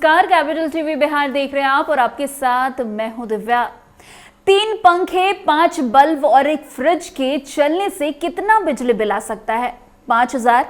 नमस्कार, capital TV Bihar देख रहे हैं आप और आपके साथ मैं हूं दिव्या। 3 पंखे, 5 बल्ब और एक फ्रिज के चलने से कितना बिजली बिल आ सकता है? 5,000,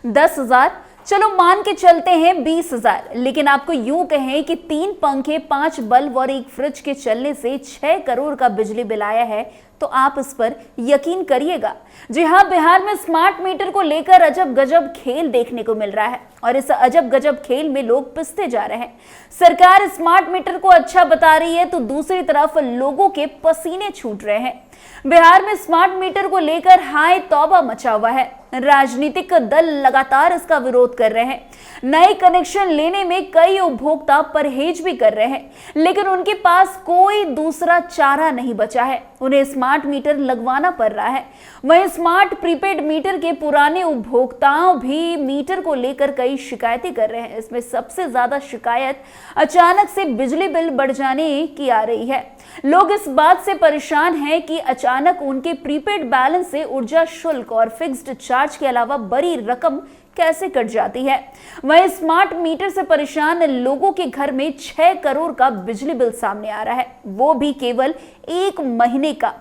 10,000, चलो मान के चलते हैं 20,000। लेकिन आपको यूं कहें कि 3 पंखे, 5 बल्ब और एक फ्रिज के चलने से 6 करोड़ का बिजली बिल आया है, तो आप इस पर यकीन करिएगा। जी हां, बिहार में स्मार्ट मीटर को लेकर अजब गजब खेल देखने को मिल रहा है और इस अजब गजब खेल में लोग पिसते जा रहे हैं। सरकार स्मार्ट मीटर को अच्छा बता रही है तो दूसरी तरफ लोगों के पसीने छूट रहे हैं। बिहार में स्मार्ट मीटर को लेकर हाय तौबा मचा हुआ है। राजनीतिक दल लगातार इसका विरोध कर रहे हैं। नए कनेक्शन लेने में कई उपभोक्ता परहेज भी कर रहे हैं, लेकिन उनके पास कोई दूसरा चारा नहीं बचा है। उन्हें स्मार्ट मीटर लगवाना पड़ रहा है। वहीं स्मार्ट प्रीपेड मीटर के पुराने उपभोक्ताओं भी मीटर को लेकर कई शिकायतें कर रहे हैं। इसमें सबसे ज्यादा शिकायत अचानक से बिजली बिल बढ़ जाने की आ रही है। लोग इस बात से परेशान हैं कि अचानक उनके प्रीपेड बैलेंस से ऊर्जा शुल्क और फिक्स्ड चार्ज के अलावा बड़ी रकम कैसे कट जाती है। वहीं स्मार्ट मीटर से परेशान लोगों के घर में 6 करोड़ का बिजली बिल सामने आ रहा है, वो भी केवल 1 महीने का।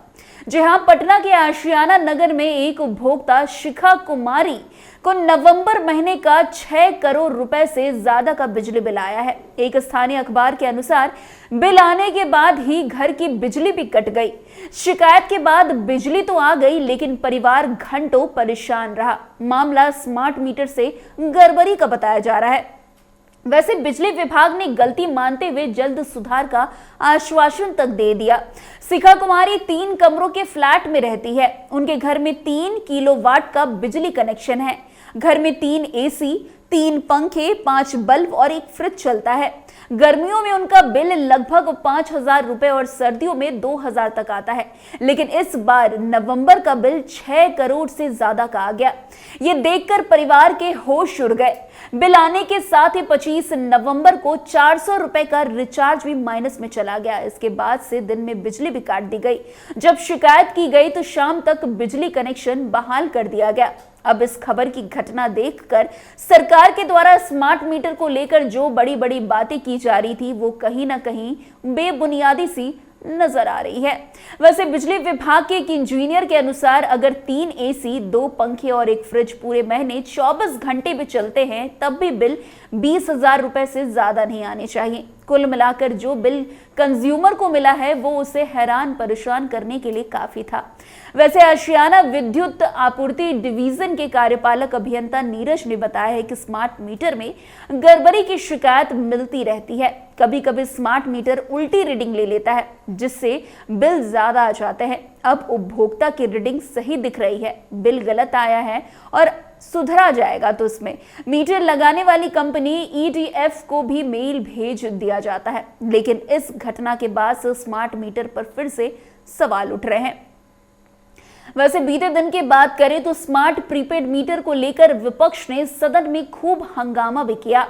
जी हां, पटना के आशियाना नगर में एक उपभोक्ता शिखा कुमारी को नवंबर महीने का 6 करोड़ रुपए से ज्यादा का बिजली बिल आया है। एक स्थानीय अखबार के अनुसार बिल आने के बाद ही घर की बिजली भी कट गई। शिकायत के बाद बिजली तो आ गई, लेकिन परिवार घंटों परेशान रहा। मामला स्मार्ट मीटर से गड़बड़ी का बताया जा रहा है। वैसे बिजली विभाग ने गलती मानते हुए जल्द सुधार का आश्वासन तक दे दिया। शिखा कुमारी 3 कमरों के फ्लैट में रहती है। उनके घर में 3 किलोवाट का बिजली कनेक्शन है। घर में 3 एसी, 3 पंखे, 5 बल्ब और एक फ्रिज चलता है। गर्मियों में उनका बिल लगभग 5,000 रुपए और सर्दियों में 2,000 तक आता है। लेकिन इस बार नवंबर का बिल 6 करोड़ से ज्यादा का आ गया। ये देखकर परिवार के होश उड़ गए। बिल आने के साथ ही 25 नवंबर को 400 रुपए का रिचार्ज भी माइनस में चला गया। इसके बाद से दिन में बिजली भी काट दी गई। जब शिकायत की गई तो शाम तक बिजली कनेक्शन बहाल कर दिया गया। अब इस खबर की घटना देखकर सरकार के द्वारा स्मार्ट मीटर को लेकर जो बड़ी बड़ी बातें की जा रही थी, वो कहीं ना कहीं बेबुनियादी सी नजर आ रही है। वैसे बिजली विभाग के एक इंजीनियर के अनुसार अगर 3 एसी, 2 पंखे और एक फ्रिज पूरे महीने 24 घंटे भी चलते हैं, तब भी बिल 20,000 रुपए से ज्यादा नहीं आने चाहिए। कुल मिलाकर जो बिल कंज्यूमर को मिला है वो उसे हैरान परेशान करने के लिए काफी था। वैसे आशियाना विद्युत आपूर्ति डिवीजन के कार्यपालक अभियंता नीरज ने बताया है कि स्मार्ट मीटर में गड़बड़ी की शिकायत मिलती रहती है। कभी कभी स्मार्ट मीटर उल्टी रीडिंग ले लेता है, जिससे बिल ज्यादा आ जाते हैं। अब उपभोक्ता की रीडिंग सही दिख रही है, बिल गलत आया है और सुधरा जाएगा तो इसमें मीटर लगाने वाली कंपनी EDF को भी मेल भेज दिया जाता है। लेकिन इस घटना के बाद से स्मार्ट मीटर पर फिर से सवाल उठ रहे हैं। वैसे बीते दिन की बात करें तो स्मार्ट प्रीपेड मीटर को लेकर विपक्ष ने सदन में खूब हंगामा भी किया।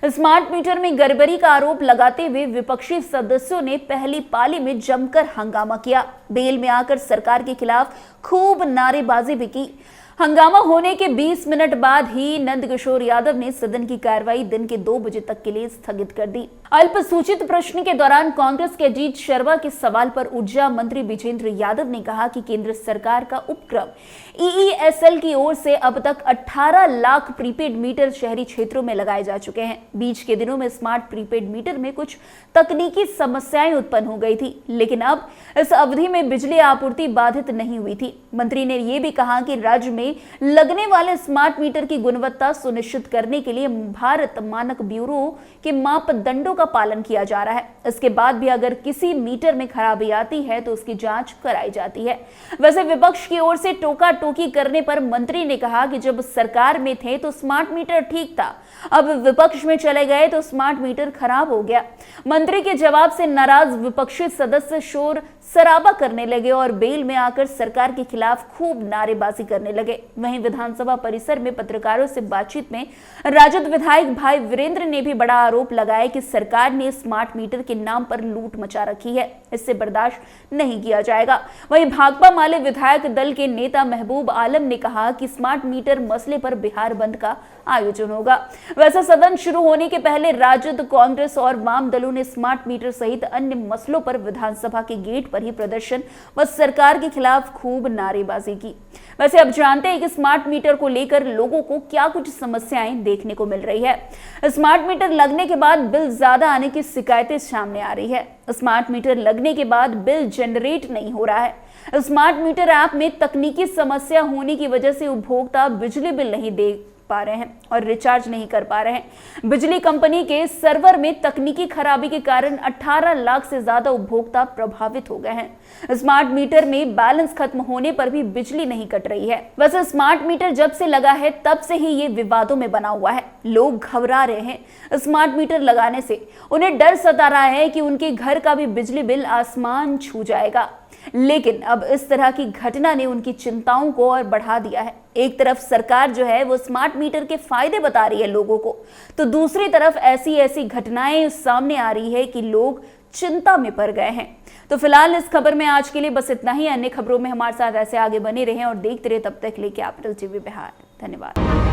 स्मार्ट मीटर में गड़बड़ी का आरोप लगाते हुए विपक्षी सदस्यों ने पहली पाली में जमकर हंगामा किया। बेल में आकर सरकार के खिलाफ खूब नारेबाजी भी की। हंगामा होने के 20 मिनट बाद ही नंदकिशोर यादव ने सदन की कार्रवाई दिन के 2 बजे तक के लिए स्थगित कर दी। अल्पसूचित प्रश्न के दौरान कांग्रेस के अजीत शर्मा के सवाल पर ऊर्जा मंत्री विजेंद्र यादव ने कहा कि केंद्र सरकार का उपक्रम EESL की ओर से अब तक 18 लाख प्रीपेड मीटर शहरी क्षेत्रों में लगाए जा चुके हैं। बीच के दिनों में स्मार्ट प्रीपेड मीटर में कुछ तकनीकी समस्याएं उत्पन्न हो गई थी, लेकिन अब इस अवधि में बिजली आपूर्ति बाधित नहीं हुई थी। मंत्री ने यह भी कहा कि राज्य में लगने वाले स्मार्ट मीटर की गुणवत्ता सुनिश्चित करने के लिए भारत मानक ब्यूरो के मापदंडों का पालन किया जा रहा है। इसके बाद भी अगर किसी मीटर में खराबी आती है तो उसकी जांच कराई जाती है। वैसे विपक्ष की ओर से टोका टोकी करने पर मंत्री ने कहा कि जब सरकार में थे तो स्मार्ट मीटर ठीक था, अब विपक्ष में चले गए तो स्मार्ट मीटर खराब हो गया। मंत्री के जवाब से नाराज विपक्षी सदस्य शोर सराबा करने लगे और बेल में आकर सरकार के खिलाफ खूब नारेबाजी करने लगे। वहीं विधानसभा परिसर में पत्रकारों से बातचीत में राजद विधायक भाई वीरेंद्र ने भी बड़ा आरोप लगाया कि सरकार ने स्मार्ट मीटर के नाम पर लूट मचा रखी है, इससे बर्दाश्त नहीं किया जाएगा। वहीं भाकपा माले विधायक दल के नेता महबूब आलम ने कहा कि स्मार्ट मीटर मसले पर बिहार बंद का आयोजन होगा। वैसे सदन शुरू होने के पहले राजद, कांग्रेस और वाम दलों ने स्मार्ट मीटर सहित अन्य मसलों पर विधानसभा के गेट पर ही प्रदर्शन व सरकार के खिलाफ खूब नारेबाजी की। वैसे अब जानते हैं कि स्मार्ट मीटर को लेकर लोगों को क्या कुछ समस्याएं देखने को मिल रही है। स्मार्ट मीटर लगने के बाद बिल ज्यादा आने की शिकायतें सामने आ रही है। स्मार्ट मीटर लगने के बाद बिल जनरेट नहीं हो रहा है। स्मार्ट मीटर ऐप में तकनीकी समस्या होने की वजह से उपभोक्ता बिजली बिल नहीं दे पा रहे हैं और रिचार्ज नहीं कर पा रहे हैं। बिजली कंपनी के सर्वर में तकनीकी खराबी के कारण 18 लाख से ज्यादा उपभोक्ता प्रभावित हो गए हैं। स्मार्ट मीटर में बैलेंस खत्म होने पर भी बिजली नहीं कट रही है। वैसे स्मार्ट मीटर जब से लगा है तब से ही ये विवादों में बना हुआ है। लोग घबरा रहे हैं स्मार्ट मीटर लगाने से। उन्हें डर सता रहा है कि उनके घर का भी बिजली बिल आसमान छू जाएगा। लेकिन अब इस तरह की घटना ने उनकी चिंताओं को और बढ़ा दिया है। एक तरफ सरकार जो है वो स्मार्ट मीटर के फायदे बता रही है लोगों को, तो दूसरी तरफ ऐसी घटनाएं सामने आ रही है कि लोग चिंता में पड़ गए हैं। तो फिलहाल इस खबर में आज के लिए बस इतना ही। अन्य खबरों में हमारे साथ ऐसे आगे बने रहें और देखते रहे। तब तक लेके कैपिटल टीवी बिहार। धन्यवाद।